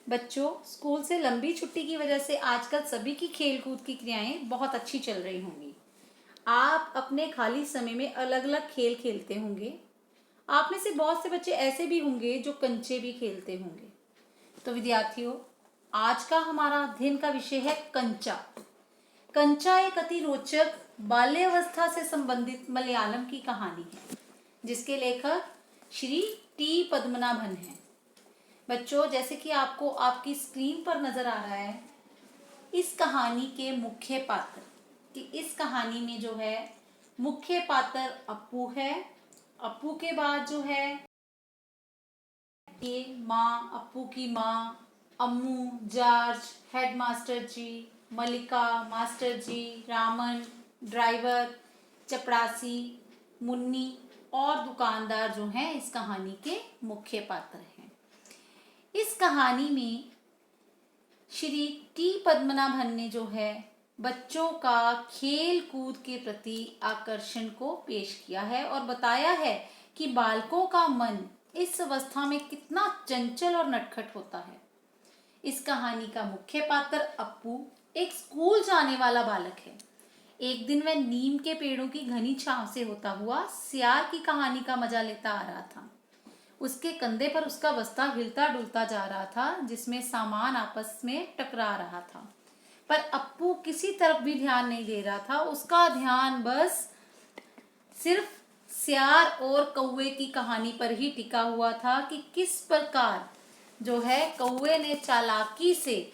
बच्चों, स्कूल से लंबी छुट्टी की वजह से आजकल सभी की खेल कूद की क्रियाएं बहुत अच्छी चल रही होंगी। आप अपने खाली समय में अलग अलग खेल खेलते होंगे। आप में से बहुत से बच्चे ऐसे भी होंगे जो कंचे भी खेलते होंगे। तो विद्यार्थियों, आज का हमारा अध्ययन का विषय है कंचा। कंचा एक अति रोचक बाल्यावस्था से संबंधित मलयालम की कहानी है, जिसके लेखक श्री टी पद्मनाभन हैं। बच्चों, जैसे कि आपको आपकी स्क्रीन पर नजर आ रहा है, इस कहानी के मुख्य पात्र कि इस कहानी में जो है मुख्य पात्र अप्पू है। अप्पू के बाद जो है ये माँ, अप्पू की माँ, अम्मू, जॉर्ज, हेडमास्टर जी, मलिका, मास्टर जी, रामन, ड्राइवर, चपरासी, मुन्नी और दुकानदार जो हैं इस कहानी के मुख्य पात्र हैं। इस कहानी में श्री टी पद्मनाभन ने जो है बच्चों का खेल कूद के प्रति आकर्षण को पेश किया है और बताया है कि बालकों का मन इस अवस्था में कितना चंचल और नटखट होता है। इस कहानी का मुख्य पात्र अप्पू एक स्कूल जाने वाला बालक है। एक दिन वह नीम के पेड़ों की घनी छांव से होता हुआ सियार की कहानी का मजा लेता आ रहा था। उसके कंधे पर उसका बस्ता हिलता डुलता जा रहा था, जिसमें सामान आपस में टकरा रहा था। पर अप्पू किसी तरफ भी ध्यान नहीं दे रहा था। उसका ध्यान बस सिर्फ सियार और कौवे की कहानी पर ही टिका हुआ था कि किस प्रकार जो है कौवे ने चालाकी से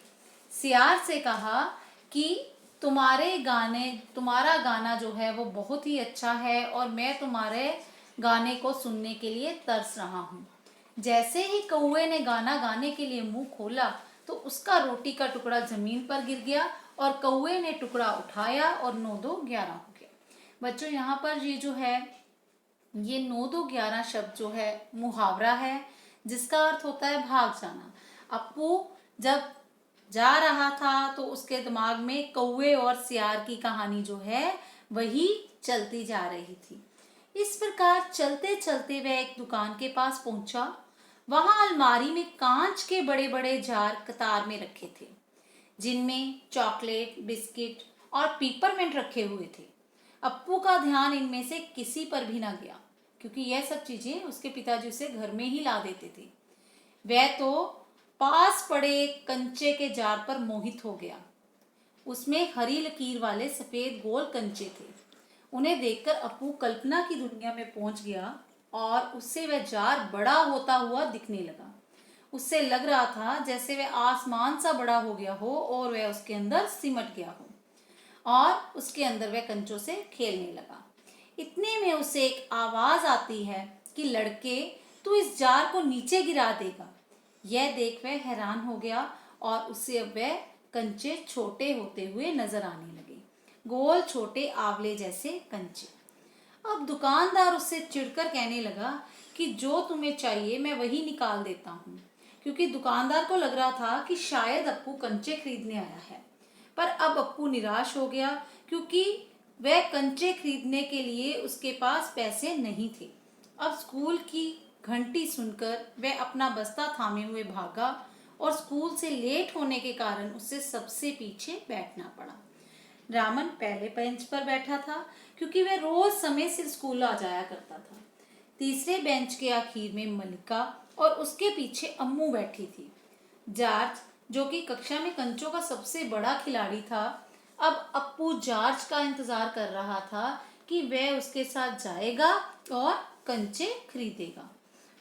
सियार से कहा कि तुम्हारा गाना जो है वो बहुत ही अच्छा है और मैं तुम्हारे गाने को सुनने के लिए तरस रहा हूँ। जैसे ही कौवे ने गाना गाने के लिए मुंह खोला तो उसका रोटी का टुकड़ा जमीन पर गिर गया और कौवे ने टुकड़ा उठाया और 9-2-11 हो गया। बच्चों, यहाँ पर ये जो है ये 9-2-11 शब्द जो है मुहावरा है, जिसका अर्थ होता है भाग जाना। अप्पू जब जा रहा था तो उसके दिमाग में कौवे और सियार की कहानी जो है वही चलती जा रही थी। इस प्रकार चलते चलते वह एक दुकान के पास पहुंचा। वहां अलमारी में कांच के बड़े बड़े जार कतार में रखे थे, जिनमें चॉकलेट, बिस्किट और पीपरमिंट रखे हुए थे। अप्पू का ध्यान इनमें से किसी पर भी ना गया, क्योंकि यह सब चीजें उसके पिताजी उसे घर में ही ला देते थे। वह तो पास पड़े एक कंचे के जार पर मोहित हो गया। उसमें हरी लकीर वाले सफेद गोल कंचे थे। उन्हें देखकर अप्पू कल्पना की दुनिया में पहुंच गया और उससे वह जार बड़ा होता हुआ दिखने लगा। उससे लग रहा था जैसे वह आसमान सा बड़ा हो गया हो और वह उसके अंदर सिमट गया हो और उसके अंदर वह कंचों से खेलने लगा। इतने में उसे एक आवाज आती है कि लड़के, तू इस जार को नीचे गिरा देगा। यह देख वह हैरान हो गया और उससे अब वह कंचे छोटे होते हुए नजर आने लगे, गोल छोटे आंवले जैसे कंचे। अब दुकानदार उससे चिढ़कर कहने लगा कि जो तुम्हें चाहिए मैं वही निकाल देता हूँ, क्योंकि दुकानदार को लग रहा था कि शायद अप्पू कंचे खरीदने आया है। पर अब अप्पू निराश हो गया, क्योंकि वह कंचे खरीदने के लिए उसके पास पैसे नहीं थे। अब स्कूल की घंटी सुनकर वह अपना बस्ता थामे हुए भागा और स्कूल से लेट होने के कारण उसे सबसे पीछे बैठना पड़ा। रामन पहले बेंच पर बैठा था, क्योंकि वह रोज समय से स्कूल आ जाया करता था। तीसरे बेंच के आखिर में मलिका और उसके पीछे अम्मू बैठी थी। जॉर्ज, जो कि कक्षा में कंचों का सबसे बड़ा खिलाड़ी था, अब अप्पू जॉर्ज का इंतजार कर रहा था कि वह उसके साथ जाएगा और कंचे खरीदेगा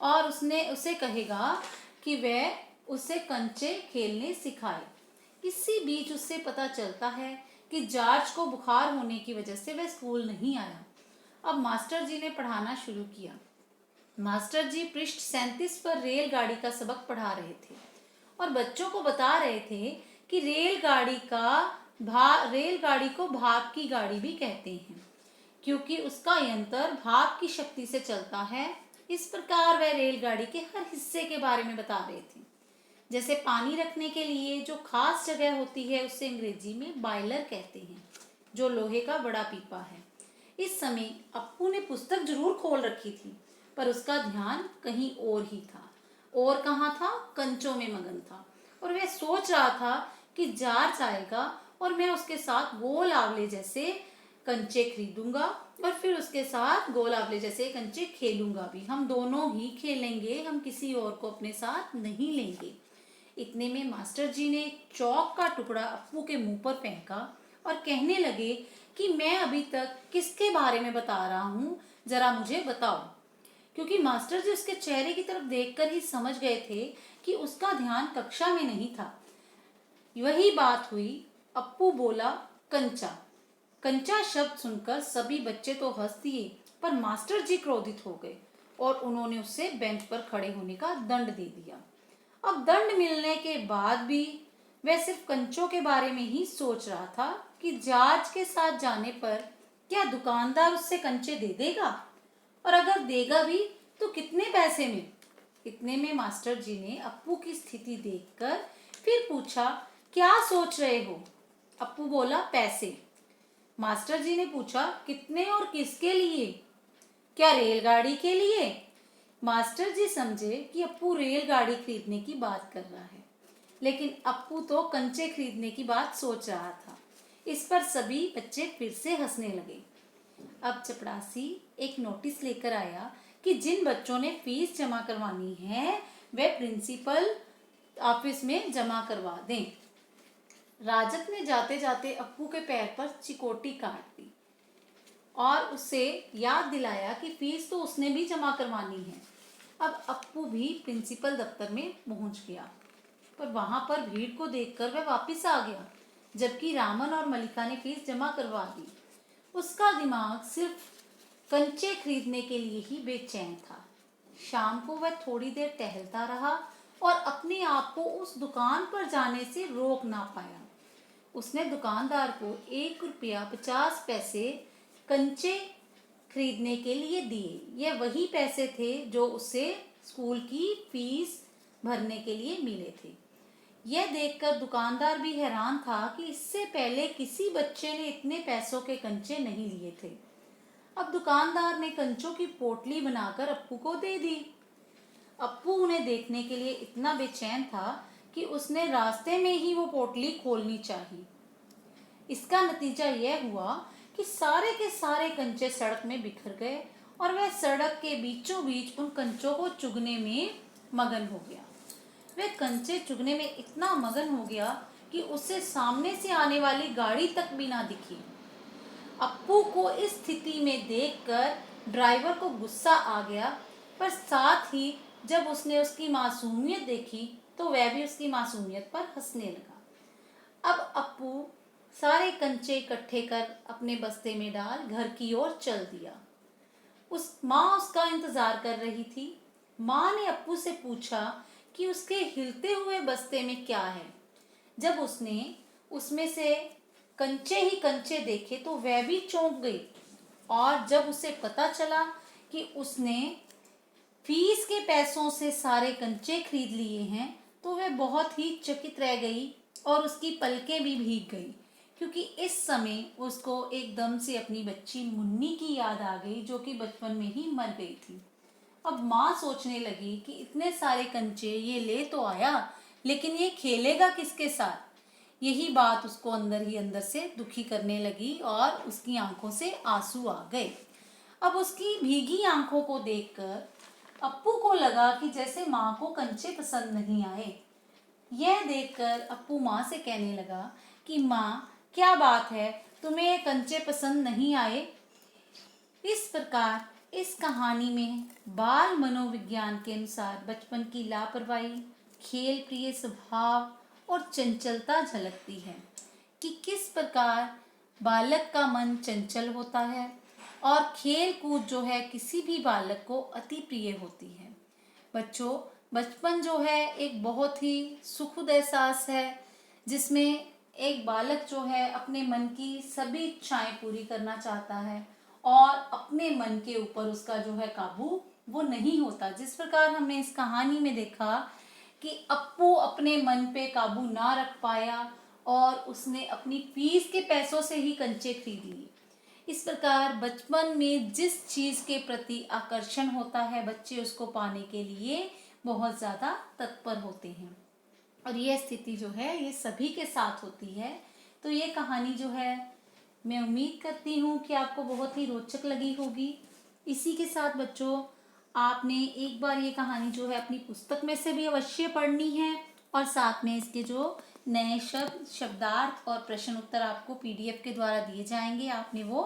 और उसे कहेगा कि वह उसे कंचे खेलने सिखाए। इसी बीच उससे पता चलता है कि जॉर्ज को बुखार होने की वजह से वह स्कूल नहीं आया। अब मास्टर जी ने पढ़ाना शुरू किया। मास्टर जी पृष्ठ 37 पर रेलगाड़ी का सबक पढ़ा रहे थे और बच्चों को बता रहे थे कि रेलगाड़ी को भाप की गाड़ी भी कहते हैं, क्योंकि उसका यंत्र भाप की शक्ति से चलता है। इस प्रकार वह रेलगाड़ी के हर हिस्से के बारे में बता रहे थे। जैसे पानी रखने के लिए जो खास जगह होती है उसे अंग्रेजी में बॉयलर कहते हैं, जो लोहे का बड़ा पीपा है। इस समय अप्पू ने पुस्तक जरूर खोल रखी थी, पर उसका ध्यान कहीं और ही था। और कहाँ था? कंचों में मगन था। और वह सोच रहा था कि जार जाएगा और मैं उसके साथ गोल आंवले जैसे कंचे खरीदूंगा और फिर उसके साथ गोल आंवले जैसे कंचे खेलूंगा भी। हम दोनों ही खेलेंगे, हम किसी और को अपने साथ नहीं लेंगे। इतने में मास्टर जी ने चौक का टुकड़ा अप्पू के मुंह पर फेंका और कहने लगे कि मैं अभी तक किसके बारे में बता रहा हूँ, जरा मुझे बताओ। क्योंकि मास्टर जी उसके चेहरे की तरफ देखकर ही समझ गए थे कि उसका ध्यान कक्षा में नहीं था। वही बात हुई। अप्पू बोला, कंचा। कंचा शब्द सुनकर सभी बच्चे तो हंस दिए, पर मास्टर जी क्रोधित हो गए और उन्होंने उससे बेंच पर खड़े होने का दंड दे दिया। अब दंड मिलने के बाद भी वह सिर्फ कंचों के बारे में ही सोच रहा था कि जॉर्ज के साथ जाने पर क्या दुकानदार उससे कंचे दे देगा, और अगर देगा भी तो कितने पैसे में। इतने में मास्टर जी ने अप्पू की स्थिति देखकर फिर पूछा, क्या सोच रहे हो? अप्पू बोला, पैसे। मास्टर जी ने पूछा, कितने और किसके लिए? क्या रेलगाड़ी के लिए? मास्टर जी समझे कि अप्पू रेलगाड़ी खरीदने की बात कर रहा है, लेकिन अप्पू तो कंचे खरीदने की बात सोच रहा था। इस पर सभी बच्चे फिर से हंसने लगे। अब चपड़ासी एक नोटिस लेकर आया कि जिन बच्चों ने फीस जमा करवानी है वे प्रिंसिपल ऑफिस में जमा करवा दें। राजत ने जाते जाते अप्पू के पैर पर चिकोटी काट दी और उसे याद दिलाया कि फीस तो उसने भी जमा करवानी है। अब अप्पू भी प्रिंसिपल दफ्तर में पहुंच गया, पर वहां पर भीड़ को देखकर वह वापस आ गया, जबकि रामन और मलिका ने फीस जमा करवा दी। उसका दिमाग सिर्फ कंचे खरीदने के लिए ही बेचैन था। शाम को वह थोड़ी देर टहलता रहा और अपने आप को उस दुकान पर जाने से रोक ना पाया। उसने दुकानदार को 1 रुपया 50 पैसे कंचे खरीदने के लिए दिए। यह वही पैसे थे जो उसे स्कूल की फीस भरने के लिए मिले थे। यह देखकर दुकानदार भी हैरान था कि इससे पहले किसी बच्चे ने इतने पैसों के कंचे नहीं लिए थे। अब दुकानदार ने कंचों की पोटली बनाकर अप्पू को दे दी। अप्पू उन्हें देखने के लिए इतना बेचैन था कि उसने रास्ते में ही वो पोटली खोलनी चाहिए। इसका नतीजा यह हुआ कि सारे के सारे कंचे सड़क में बिखर गए और वह सड़क के बीचों बीच उन कंचों को चुगने में मगन हो गया। वह कंचे चुगने में इतना मगन हो गया कि उसे सामने से आने वाली गाड़ी तक भी ना दिखी। अप्पू को इस स्थिति में देखकर ड्राइवर को गुस्सा आ गया, पर साथ ही जब उसने उसकी मासूमियत देखी तो वह भी उसकी मासूमियत पर हंसने लगा। अब अप्पू सारे कंचे इकट्ठे कर अपने बस्ते में डाल घर की ओर चल दिया। माँ उसका इंतजार कर रही थी। माँ ने अप्पू से पूछा कि उसके हिलते हुए बस्ते में क्या है। जब उसने उसमें से कंचे ही कंचे देखे तो वह भी चौंक गई, और जब उसे पता चला कि उसने फीस के पैसों से सारे कंचे खरीद लिए हैं तो वह बहुत ही चकित रह गई और उसकी पलकें भी भीग गई, क्योंकि इस समय उसको एकदम से अपनी बच्ची मुन्नी की याद आ गई, जो कि बचपन में ही मर गई थी। अब माँ सोचने लगी कि इतने सारे कंचे ये ले तो आया, लेकिन ये खेलेगा किसके साथ। यही बात उसको अंदर ही अंदर से दुखी करने लगी और उसकी आंखों से आंसू आ गए। अब उसकी भीगी आंखों को देखकर अप्पू को लगा कि जैसे माँ को कंचे पसंद नहीं आए। यह देखकर अप्पू माँ से कहने लगा कि माँ, क्या बात है, तुम्हें ये कंचे पसंद नहीं आए? इस प्रकार इस कहानी में बाल मनोविज्ञान के अनुसार बचपन की लापरवाही, खेल प्रिय स्वभाव और चंचलता झलकती है कि किस प्रकार बालक का मन चंचल होता है और खेल कूद जो है किसी भी बालक को अति प्रिय होती है। बच्चों, बचपन जो है एक बहुत ही सुखद एहसास है, जिसमें एक बालक जो है अपने मन की सभी इच्छाएं पूरी करना चाहता है और अपने मन के ऊपर उसका जो है काबू वो नहीं होता। जिस प्रकार हमने इस कहानी में देखा कि अप्पू अपने मन पे काबू ना रख पाया और उसने अपनी फीस के पैसों से ही कंचे खरीद लिए। इस प्रकार बचपन में जिस चीज के प्रति आकर्षण होता है, बच्चे उसको पाने के लिए बहुत ज्यादा तत्पर होते हैं। और ये स्थिति जो है ये सभी के साथ होती है। तो ये कहानी जो है मैं उम्मीद करती हूँ कि आपको बहुत ही रोचक लगी होगी। इसी के साथ बच्चों, आपने एक बार ये कहानी जो है अपनी पुस्तक में से भी अवश्य पढ़नी है, और साथ में इसके जो नए शब्द, शब्दार्थ और प्रश्न उत्तर आपको पीडीएफ के द्वारा दिए जाएंगे, आपने वो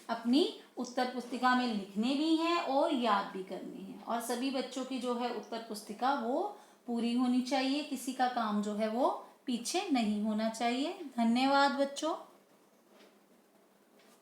अपनी उत्तर पुस्तिका में लिखने भी हैं और याद भी करने हैं। और सभी बच्चों की जो है उत्तर पुस्तिका वो पूरी होनी चाहिए, किसी का काम जो है वो पीछे नहीं होना चाहिए। धन्यवाद बच्चों।